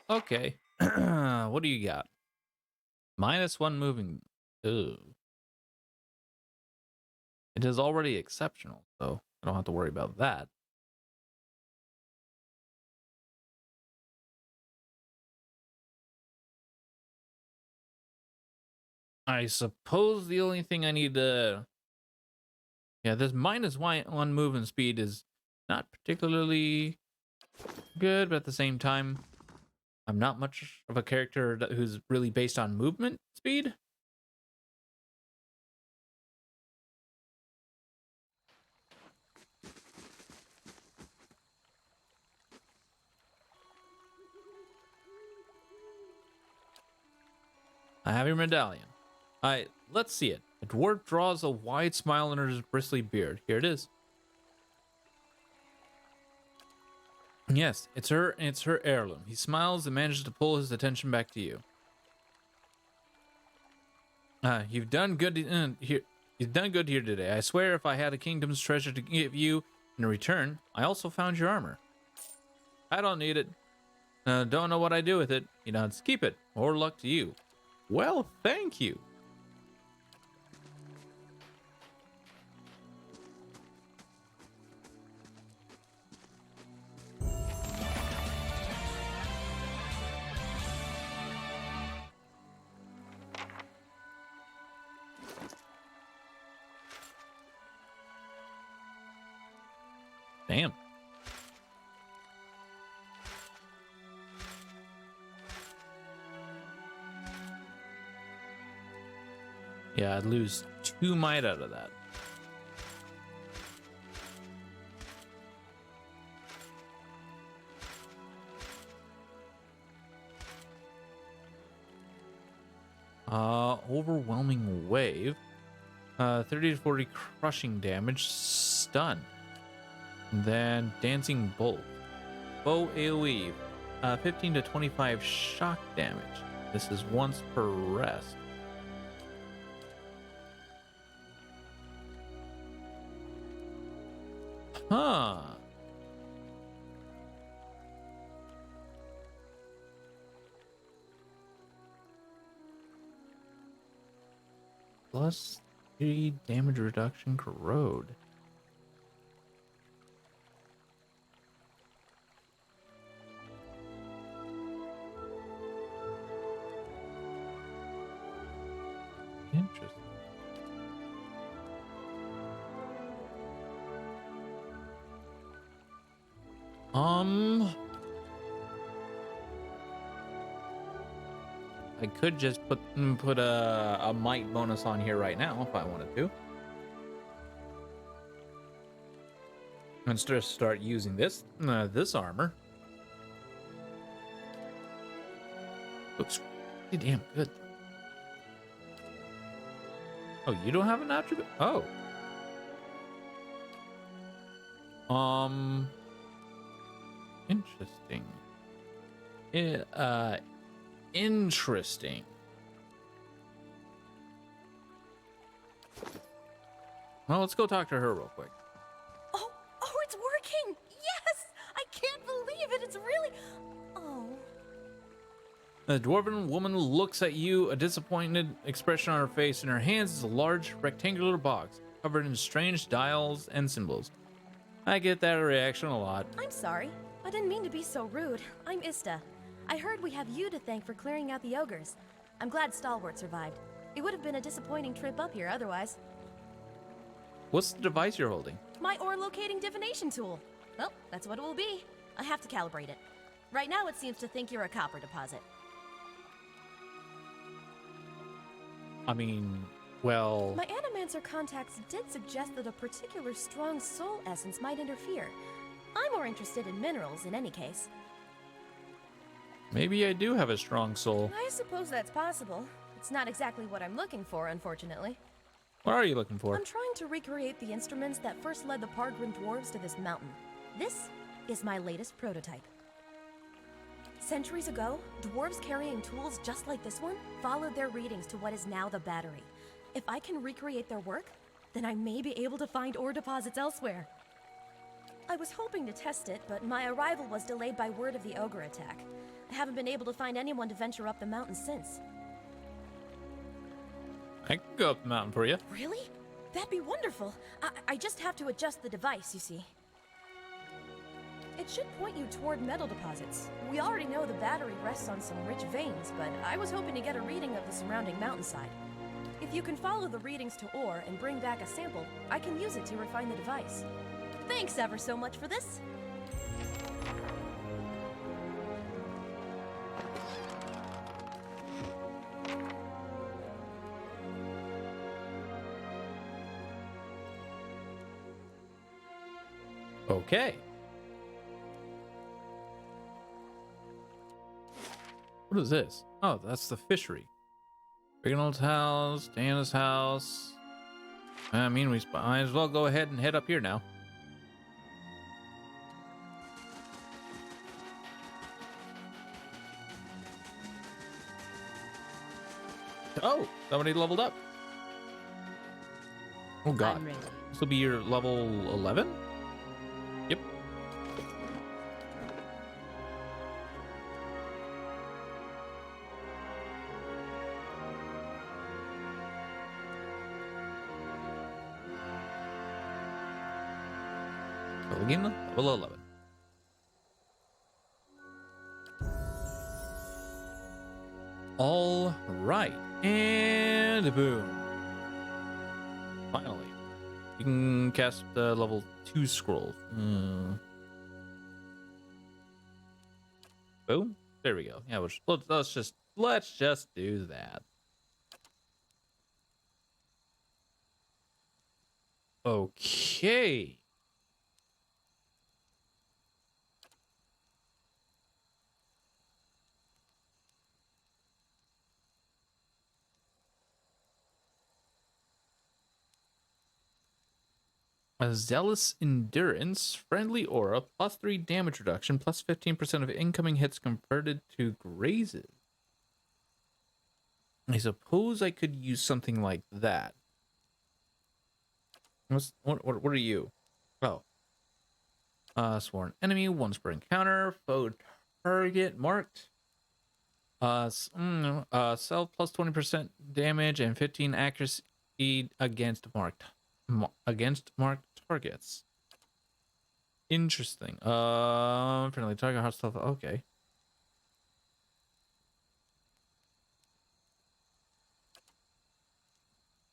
Okay. What do you got? -1 moving. Ooh. It is already exceptional, so I don't have to worry about that. I suppose the only thing I need to... Yeah, this -1 movement speed is not particularly good, but at the same time, I'm not much of a character who's really based on movement speed. I have your medallion. Let's see it. The dwarf draws a wide smile under his bristly beard. Here it is. Yes, it's her heirloom. He smiles and manages to pull his attention back to you. You've done good here. You've done good here today. I swear, if I had a kingdom's treasure to give you in return, I also found your armor. I don't need it. Don't know what I do with it. You know, just keep it. More luck to you. Well, thank you. Damn. Yeah, I'd lose 2 might out of that. Overwhelming wave. 30 to 40 crushing damage. Stun. Then dancing bolt. Bow AoE. 15 to 25 shock damage. This is once per rest. Huh. Plus 3 damage reduction corrode. Interesting. I could just put a might bonus on here right now if I wanted to. And start using this armor. Looks pretty damn good. Oh, you don't have an attribute? Oh. Interesting. Interesting. Well, let's go talk to her real quick. Oh, it's working! Yes! I can't believe it! It's really... Oh. The dwarven woman looks at you, a disappointed expression on her face. In her hands is a large rectangular box covered in strange dials and symbols. I get that reaction a lot. I'm sorry. I didn't mean to be so rude. I'm Ista. I heard we have you to thank for clearing out the ogres. I'm glad Stalwart survived. It would have been a disappointing trip up here otherwise. What's the device you're holding? My ore-locating divination tool. Well, that's what it will be. I have to calibrate it. Right now it seems to think you're a copper deposit. I mean, well... My Animancer contacts did suggest that a particular strong soul essence might interfere. I'm more interested in minerals in any case. Maybe I do have a strong soul. I suppose that's possible. It's not exactly what I'm looking for, unfortunately. What are you looking for? I'm trying to recreate the instruments that first led the Pargrim dwarves to this mountain. This is my latest prototype. Centuries ago, dwarves carrying tools just like this one followed their readings to what is now the battery. If I can recreate their work, then I may be able to find ore deposits elsewhere. I was hoping to test it, but my arrival was delayed by word of the ogre attack. I haven't been able to find anyone to venture up the mountain since. I can go up the mountain for you. Really? That'd be wonderful. I just have to adjust the device, you see. It should point you toward metal deposits. We already know the battery rests on some rich veins, but I was hoping to get a reading of the surrounding mountainside. If you can follow the readings to ore and bring back a sample, I can use it to refine the device. Thanks ever so much for this. Okay. What is this? Oh, that's the fishery. Reginald's house, Diana's house. I mean, we might as well go ahead and head up here now. Oh, somebody leveled up. Oh god. I'm ready. This will be your level 11? Yep. Paladin, level 11. All right, and boom. Finally, you can cast the level 2 scroll. Boom. There we go. Yeah, let's just do that. Okay. A zealous endurance, friendly aura, plus 3 damage reduction, plus 15% of incoming hits converted to grazes. I suppose I could use something like that. What are you? Oh. Sworn enemy, once per encounter, foe target marked. Self plus 20% damage and 15 accuracy against marked targets. Interesting. Friendly target, hard stuff. Okay.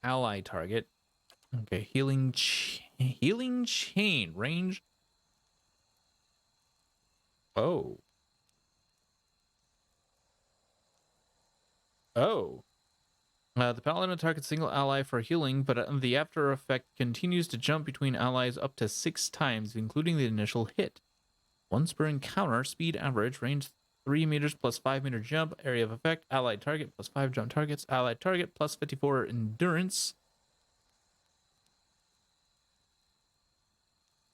Ally target. Okay, healing chain range. Oh. The Paladin targets single ally for healing, but the after effect continues to jump between allies up to 6 times, including the initial hit. Once per encounter, speed average, range 3 meters plus 5 meter jump, area of effect, allied target plus 5 jump targets, allied target plus 54 endurance.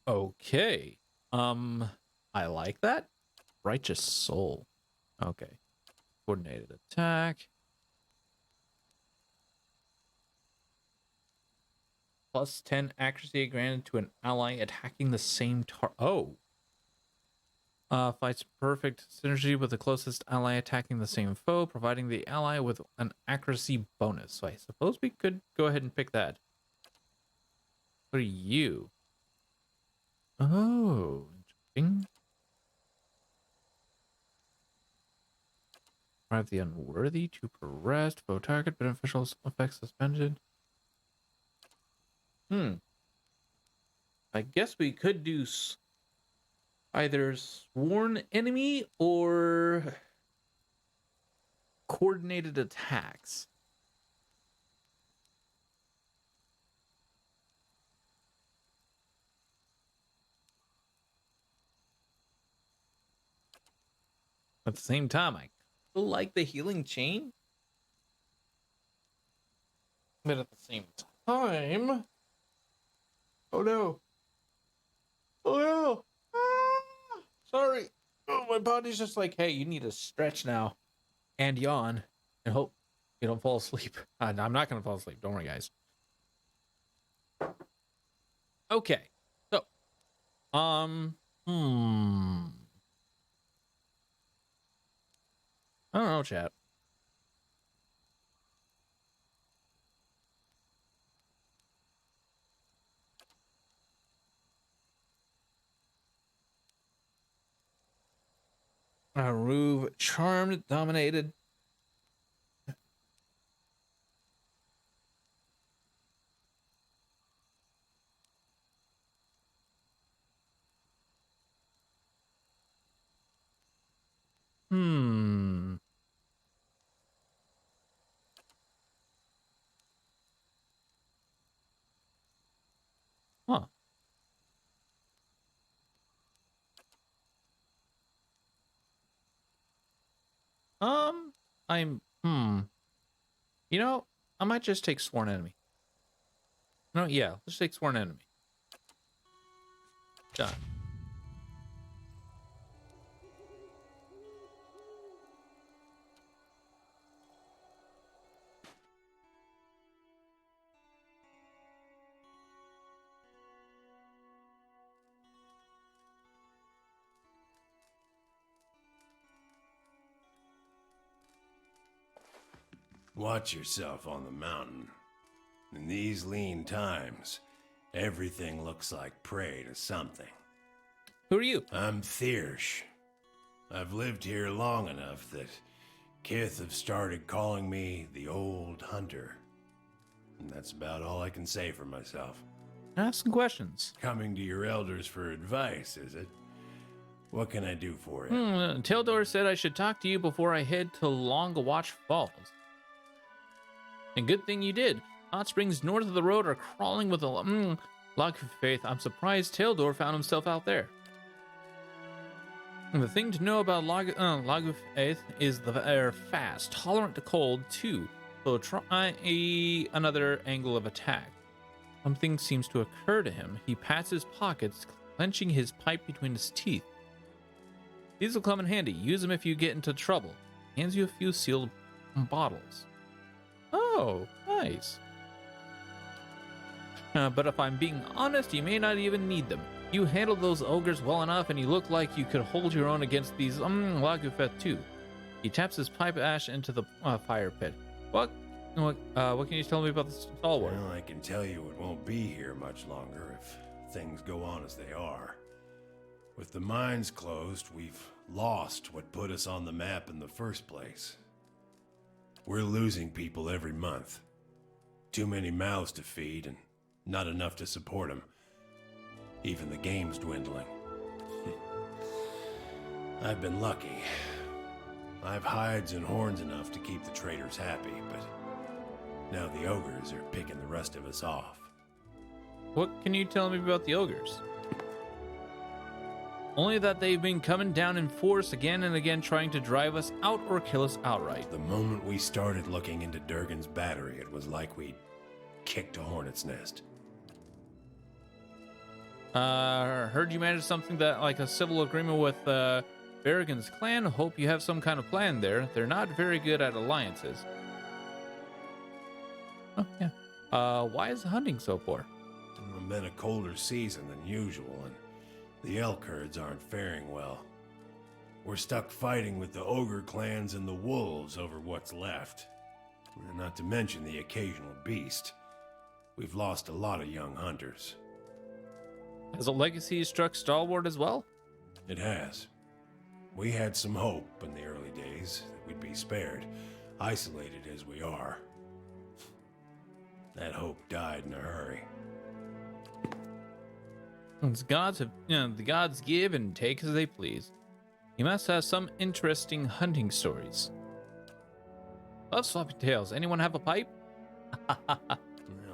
Okay. I like that. Righteous soul. Okay. Coordinated attack. Plus 10 accuracy granted to an ally attacking the same target. Oh. Fights perfect synergy with the closest ally attacking the same foe, providing the ally with an accuracy bonus. So I suppose we could go ahead and pick that. What are you? Oh, interesting. Drive the unworthy to arrest, foe target, beneficial effects suspended. I guess we could do either sworn enemy or coordinated attacks. At the same time, I like the healing chain. But at the same time... Oh no. Oh no. Ah! Sorry. Oh, my body's just like, hey, you need to stretch now. And yawn. And hope you don't fall asleep. I'm not going to fall asleep. Don't worry, guys. Okay. So. I don't know, chat. Ruve, charmed, dominated. Hmm. Huh. I'm You know, I might just take sworn enemy. No, yeah, let's take sworn enemy. Done. Watch yourself on the mountain. In these lean times, everything looks like prey to something. Who are you? I'm Thiersch. I've lived here long enough that Kith have started calling me the Old Hunter. And that's about all I can say for myself. Ask some questions. Coming to your elders for advice, is it? What can I do for you? Tildor said I should talk to you before I head to Longawatch Falls. And good thing you did. Hot springs north of the road are crawling with a lack of faith. I'm surprised Tildor found himself out there. And the thing to know about Lag of Faith is they're fast, tolerant to cold too. So try another angle of attack. Something seems to occur to him. He pats his pockets, clenching his pipe between his teeth. These will come in handy. Use them if you get into trouble. Hands you a few sealed bottles. Oh, nice. But if I'm being honest, you may not even need them. You handled those ogres well enough, and you look like you could hold your own against these Lagufeth too. He taps his pipe ash into the fire pit. What can you tell me about the stalwart? Well, I can tell you it won't be here much longer if things go on as they are. With the mines closed, we've lost what put us on the map in the first place. We're losing people every month. Too many mouths to feed and not enough to support them. Even the game's dwindling. I've been lucky. I've hides and horns enough to keep the traders happy, but now the ogres are picking the rest of us off. What can you tell me about the ogres? Only that they've been coming down in force again and again, trying to drive us out or kill us outright. The moment we started looking into Durgan's battery, it was like we'd kicked a hornet's nest. Heard you managed something that like a civil agreement with Berrigan's clan. Hope you have some kind of plan there. They're not very good at alliances. Oh yeah. Why is the hunting so poor? It's been a colder season than usual, and the elk herds aren't faring well. We're stuck fighting with the ogre clans and the wolves over what's left. Not to mention the occasional beast. We've lost a lot of young hunters. Has a legacy struck Stalwart as well? It has. We had some hope in the early days that we'd be spared, isolated as we are. That hope died in a hurry. The gods the gods give and take as they please. You must have some interesting hunting stories. Love swapping tales. Anyone have a pipe?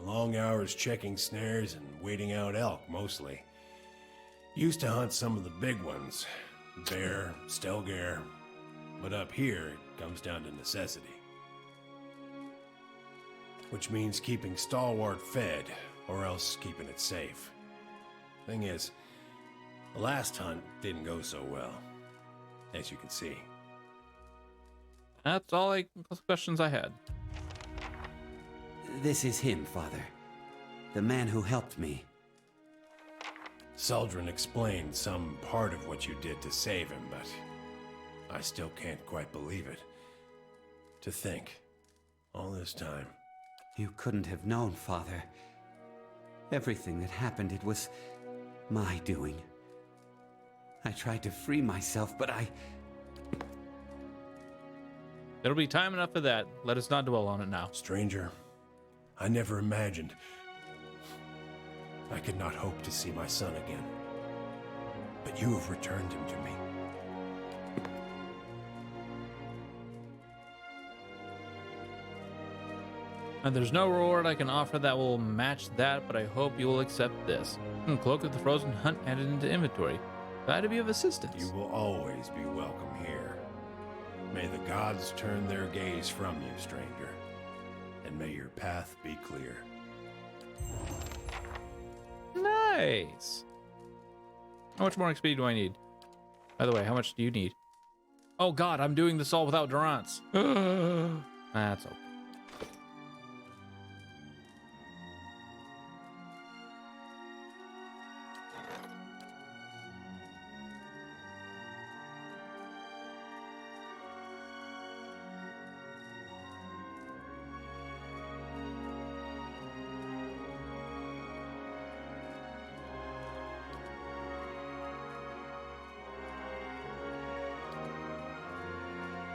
Long hours checking snares and waiting out elk, mostly. Used to hunt some of the big ones. Bear, stelgare. But up here, it comes down to necessity. Which means keeping Stalwart fed, or else keeping it safe. Thing is, the last hunt didn't go so well, as you can see. That's all the questions I had. This is him, Father. The man who helped me. Seldrin explained some part of what you did to save him, but I still can't quite believe it. To think, all this time. You couldn't have known, Father. Everything that happened, it was my doing. I tried to free myself, but There'll be time enough for that. Let us not dwell on it now. Stranger, I never imagined I could not hope to see my son again. But you have returned him to me. And there's no reward I can offer that will match that, but I hope you will accept this. Cloak of the Frozen Hunt added into inventory. Glad to be of assistance. You will always be welcome here. May the gods turn their gaze from you, stranger, and may your path be clear. Nice. How much more XP do I need? By the way, how much do you need? Oh god, I'm doing this all without Durance. That's okay.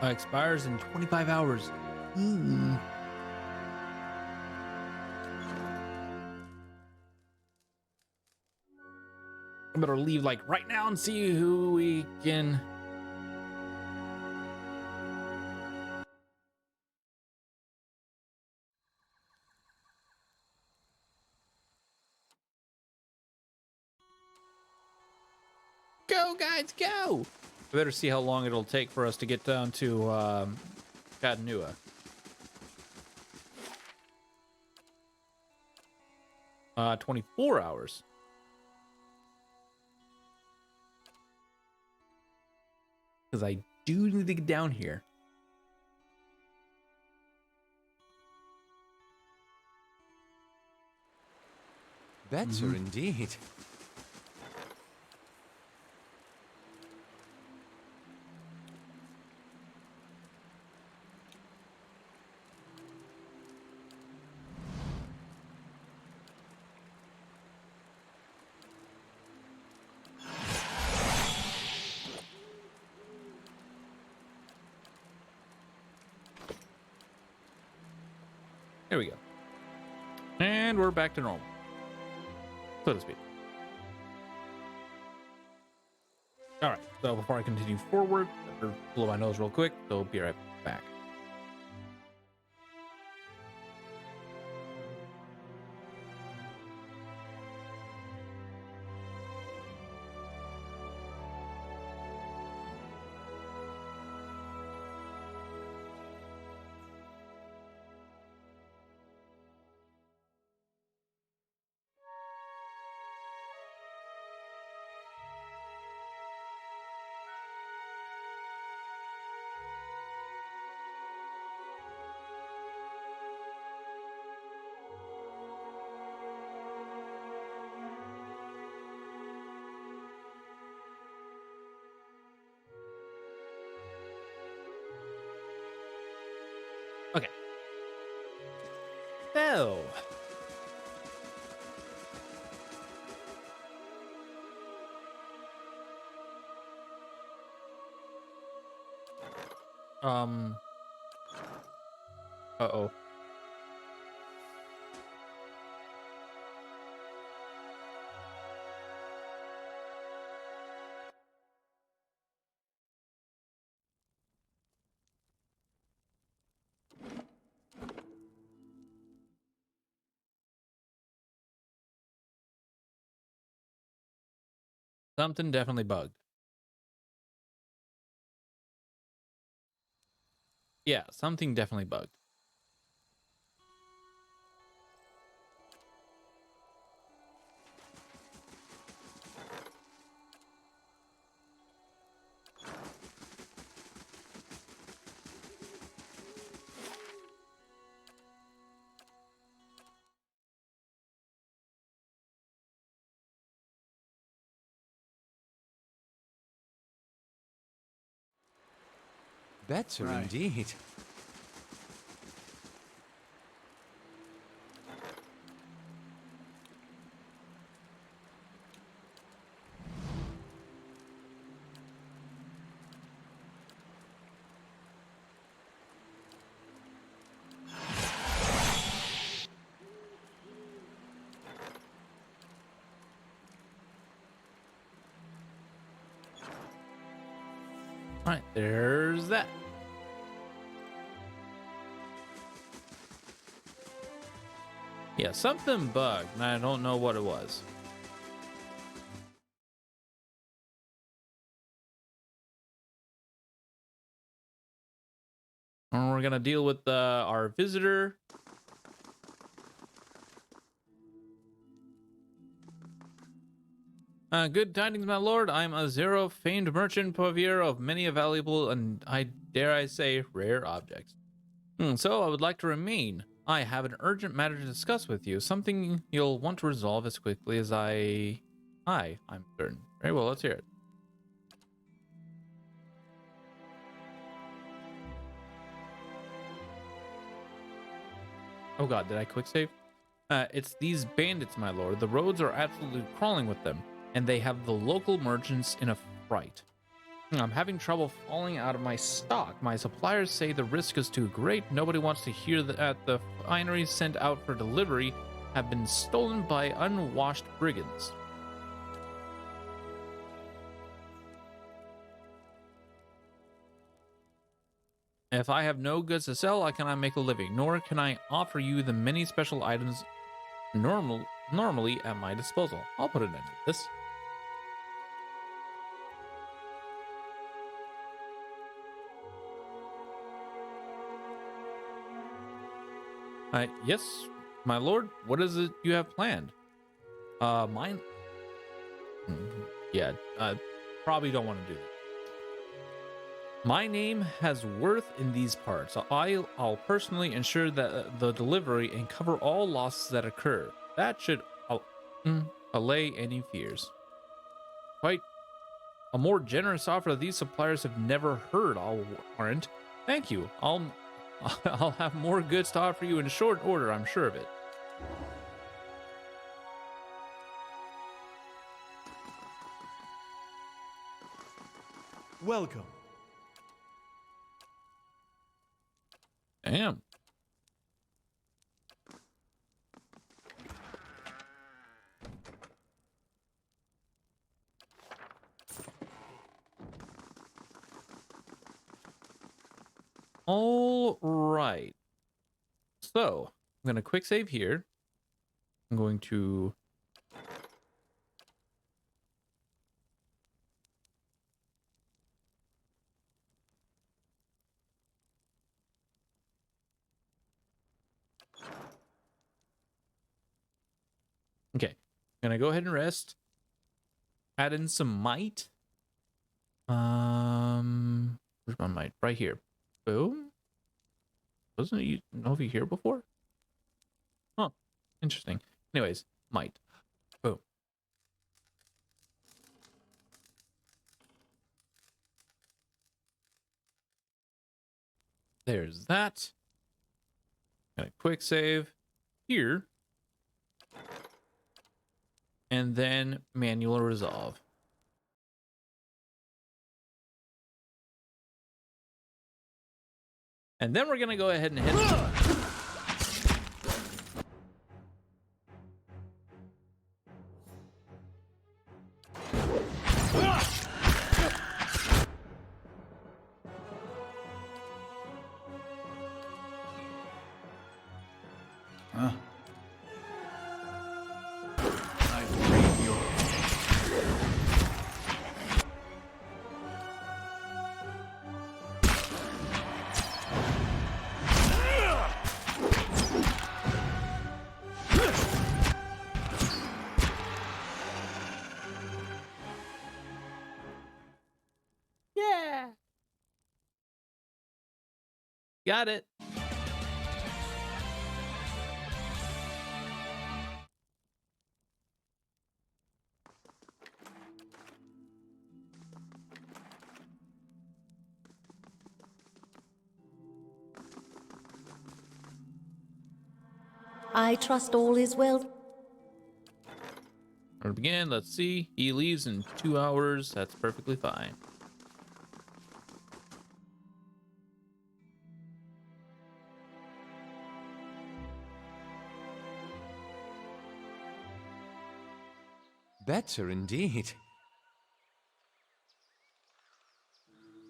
Expires in 25 hours. I better leave like right now and see who we can. Go, guys, go! We better see how long it'll take for us to get down to Chattanooga. Uh, 24 hours. Because I do need to get down here. Better indeed. Here we go. And we're back to normal. So to speak. Alright, so before I continue forward, better blow my nose real quick, so be right back. Okay. So. Uh-oh. Something definitely bugged. Yeah, something definitely bugged. Better indeed. Alright, there's that. Yeah, something bugged, and I don't know what it was. And we're gonna deal with our visitor. Good tidings, my lord. I'm a Zero, famed merchant purveyor of many valuable and, I dare I say, rare objects. So I would like to remain. I have an urgent matter to discuss with you, something you'll want to resolve as quickly as I'm certain. Very well, let's hear it. Oh god, did I quick save? It's these bandits, my lord. The roads are absolutely crawling with them, and they have the local merchants in a fright. I'm having trouble falling out of my stock. My suppliers say the risk is too great. Nobody wants to hear that the fineries sent out for delivery have been stolen by unwashed brigands. If I have no goods to sell, I cannot make a living, nor can I offer you the many special items normally at my disposal. I'll put an end to this. Yes, my lord. What is it you have planned? Mine. Yeah, probably don't want to do that. My name has worth in these parts. I'll personally ensure that the delivery and cover all losses that occur. That should allay any fears. Quite a more generous offer these suppliers have never heard, I'll warrant. Thank you. I'll have more goods to offer you in short order, I'm sure of it. Welcome. Damn. All right. So, I'm going to quick save here. I'm going to... Okay. I'm going to go ahead and rest. Add in some might. Where's my might? Right here. Boom. Wasn't it over here before? Huh. Interesting. Anyways, might. Boom. There's that. Gonna quick save here. And then manual resolve. And then we're gonna go ahead and hit. Huh? I read your... Yeah. Got it. I trust all is well. Where to begin? Let's see. He leaves in 2 hours. That's perfectly fine. Better indeed.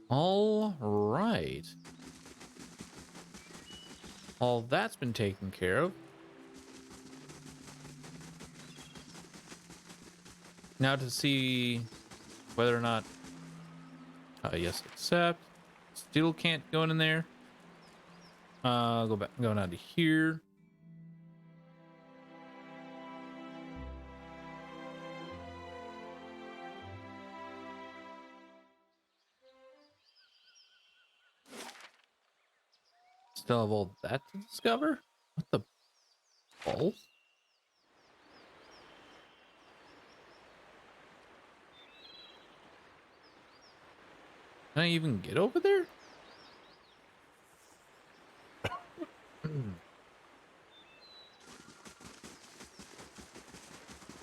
All right. All that's been taken care of. Now to see whether or not... yes, accept. Still can't go in there. Go back, going down to here. Still have all that to discover? What the balls? Can I even get over there?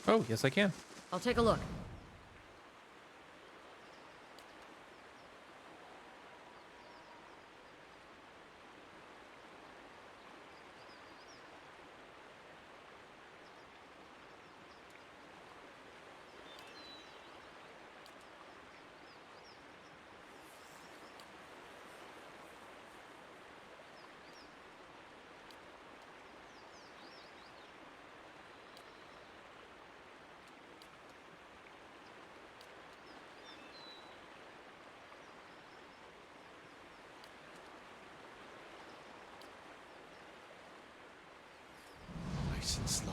Oh, yes, I can. I'll take a look. Nice and slow.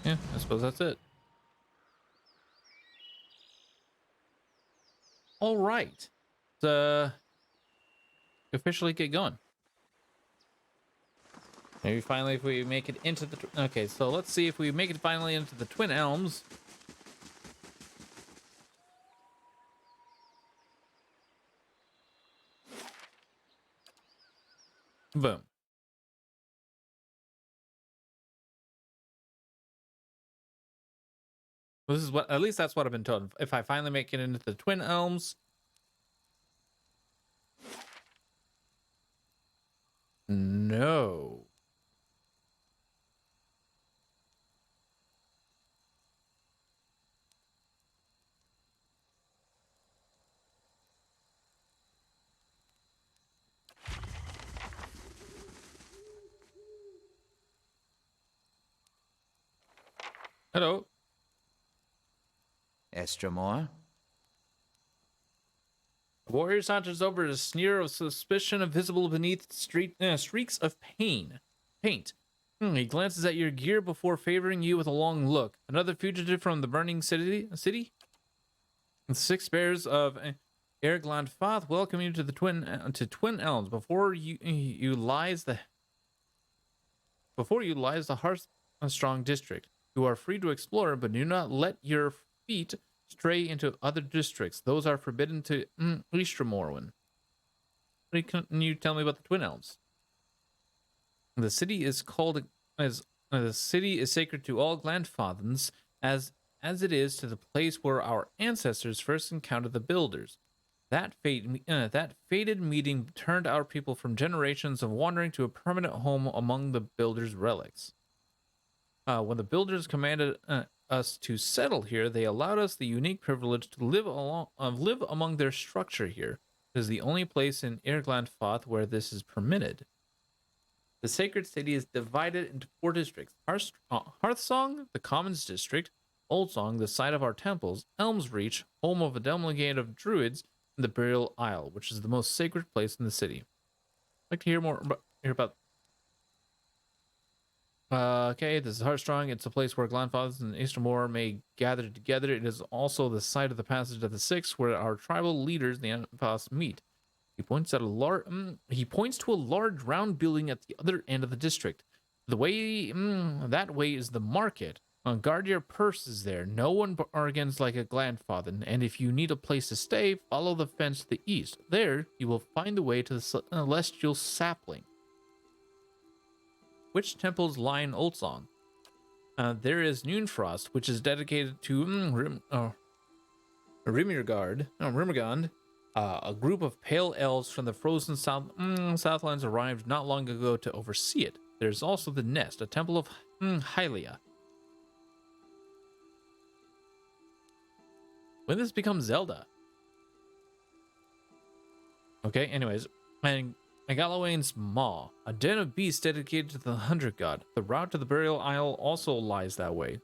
Yeah, I suppose that's it. All right. Let's officially get going. Maybe finally if we make it into the... Okay, so let's see if we make it finally into the Twin Elms. Boom. This is what... At least that's what I've been told. If I finally make it into the Twin Elms... No. Hello. Estremor? Warrior saunters over a sneer of suspicion visible beneath streaks of paint. He glances at your gear before favoring you with a long look. Another fugitive from the burning city? The six bears of Airgland Foth welcome you to the Twin Elms. Before you lies the Hearthstrong district. You are free to explore, but do not let your feet stray into other districts. Those are forbidden to Eastermorwen. Can you tell me about the Twin Elms? The city is sacred to all Glandfathens, as it is to the place where our ancestors first encountered the builders. That fated meeting turned our people from generations of wandering to a permanent home among the builders' relics. When the builders commanded us to settle here, they allowed us the unique privilege to live among their structure here. It is the only place in Airgland Foth where this is permitted. The sacred city is divided into 4 districts. Hearthsong, the Commons District, Oldsong, the site of our temples, Elmsreach, home of a delegate of druids, and the Burial Isle, which is the most sacred place in the city. I'd like to hear about... Okay, this is Hearthstrong. It's a place where Glandfathers and Eastermore may gather together. It is also the site of the Passage of the Six, where our tribal leaders, the Anfaths, meet. He points to a large round building at the other end of the district. That way is the market. Guard your purses there. No one bargains like a Glandfather, and if you need a place to stay, follow the fence to the east. There, you will find the way to the celestial sapling. Which temples line Oldsong? There is Noonfrost, which is dedicated to Rimergard. A group of pale elves from the frozen Southlands arrived not long ago to oversee it. There's also the Nest, a temple of Hylia. When this becomes Zelda. Okay, anyways. And Galawain's Maw, a den of beasts dedicated to the Hunter God. The route to the Burial Isle also lies that way.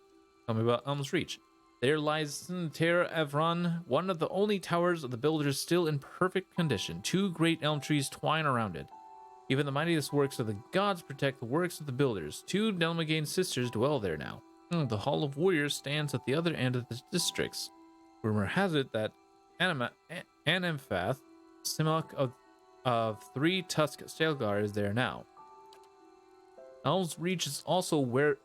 Tell me about Elm's Reach. There lies Terra Evron, one of the only towers of the builders still in perfect condition. 2 great elm trees twine around it. Even the mightiest works of the gods protect the works of the builders. 2 Delmagain sisters dwell there now. The Hall of Warriors stands at the other end of the districts. Rumor has it that Anemphath, Simok of 3 Tusk Stelgar, is there now. Elm's Reach is also where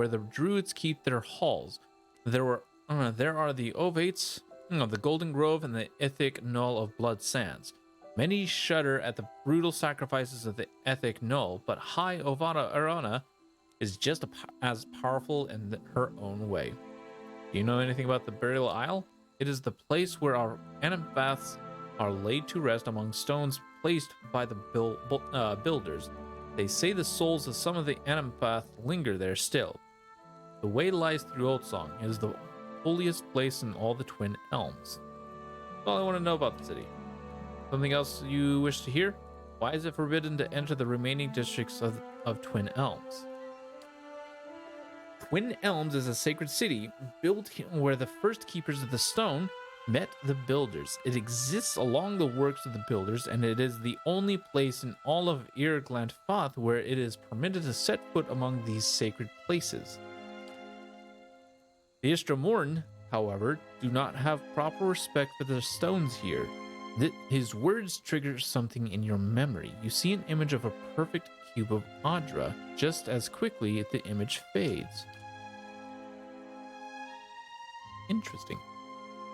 the druids keep their halls. There are the Ovates of the Golden Grove and the Ithic Knoll of Blood Sands. Many shudder at the brutal sacrifices of the Ithic Knoll, but High Ovada Arana is just as powerful in her own way. Do you know anything about the Burial Isle? It is the place where our Anempaths are laid to rest among stones placed by the builders. They say the souls of some of the Anempath linger there still. The way lies through Oatsong. It is the holiest place in all the Twin Elms. That's all I want to know about the city. Something else you wish to hear? Why is it forbidden to enter the remaining districts of Twin Elms? Twin Elms is a sacred city built where the first keepers of the stone met the builders. It exists along the works of the builders, and it is the only place in all of Irglant Foth where it is permitted to set foot among these sacred places. The Istramorn, however, do not have proper respect for the stones here. His words trigger something in your memory. You see an image of a perfect cube of Audra. Just as quickly, the image fades. Interesting.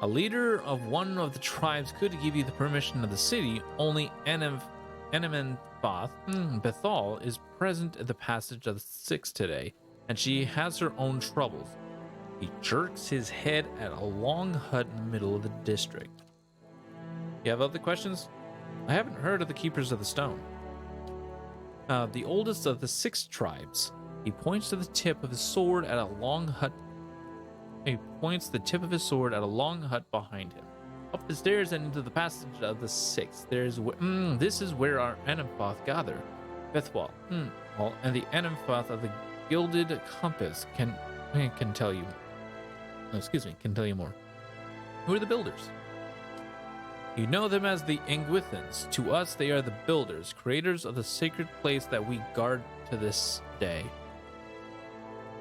A leader of one of the tribes could give you the permission of the city. Only Enemenfath Bethal is present at the passage of the Six today, and she has her own troubles. He jerks his head at a long hut in the middle of the district. You have other questions? I haven't heard of the Keepers of the Stone. The oldest of the 6 tribes. He points to the tip of his sword at a long hut. He points the tip of his sword at a long hut behind him. Up the stairs and into the passage of the 6th. This is where our Anempath gather. Bethwal, and the Anempath of the Gilded Compass can tell you. Can tell you more. Who are the builders? You know them as the Engwithans. To us, they are the builders, creators of the sacred place that we guard to this day.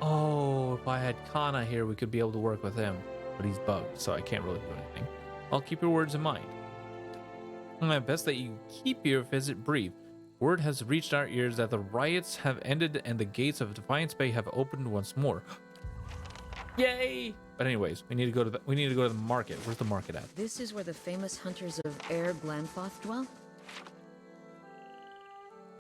Oh, if I had Kana here, we could be able to work with him. But he's bugged, so I can't really do anything. I'll keep your words in mind. Best that you keep your visit brief. Word has reached our ears that the riots have ended and the gates of Defiance Bay have opened once more. Yay! But anyways, we need to go to the market. Where's the market at? This is where the famous hunters of Air Glanfoth dwell?